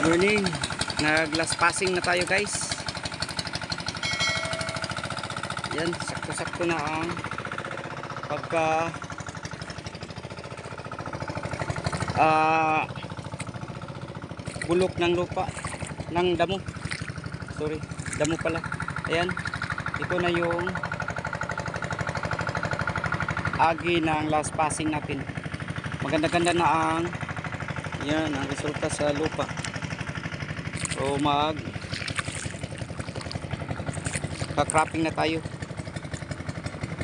Morning, nag-last passing na tayo guys. Yan, sakto-sakto na ang pagka bulok ng lupa, ng damo. Sorry, damo pala. Ayan, ito na yung agi ng last passing natin. Maganda-ganda na ang yan ang resulta sa lupa. So cropping na tayo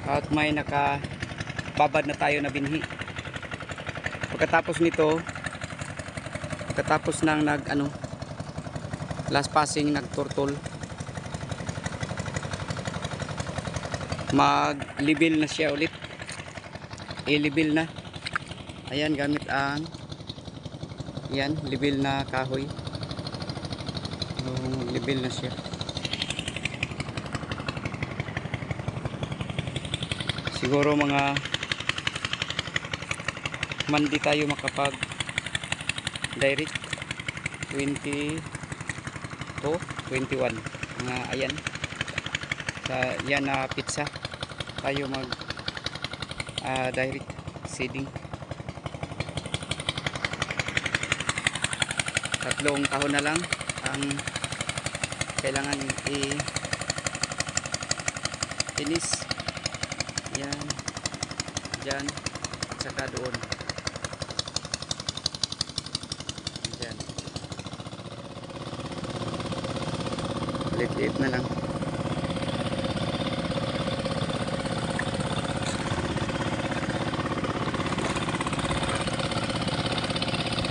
at may nakababad na tayo na binhi. Pagkatapos nito, pagkatapos ng last passing nagturtol, mag-level na siya ulit, i-level na. Ayan, gamit ang yan, level na kahoy. Level na siya. Siguro mga Monday tayo makapag direct 20 to 21 mga ayan sa yan na pizza tayo mag direct seeding. Tatlong kahon na lang ang kailangan i-finish. Yan, dyan, at saka doon. Dyan. Liit-liit na lang.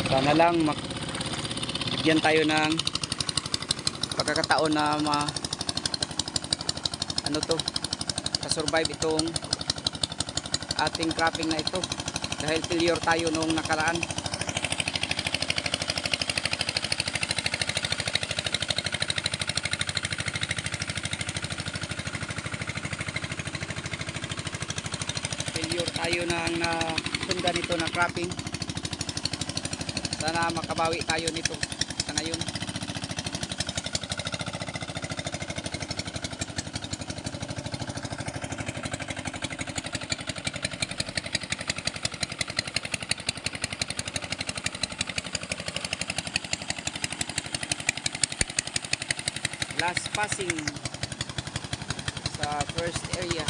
Sana lang bigyan tayo ng pagkakataon na survive itong ating cropping na ito dahil failure tayo nung nakaraan. Failure tayo nang nasundan nito na cropping. Sana makabawi tayo nito sa ngayon. Last passing sa first area.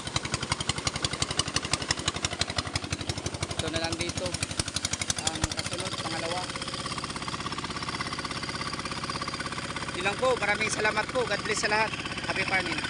Ito na lang dito ang kasunod, pangalawa. Yun lang po, maraming salamat po. God bless sa lahat. Happy farming.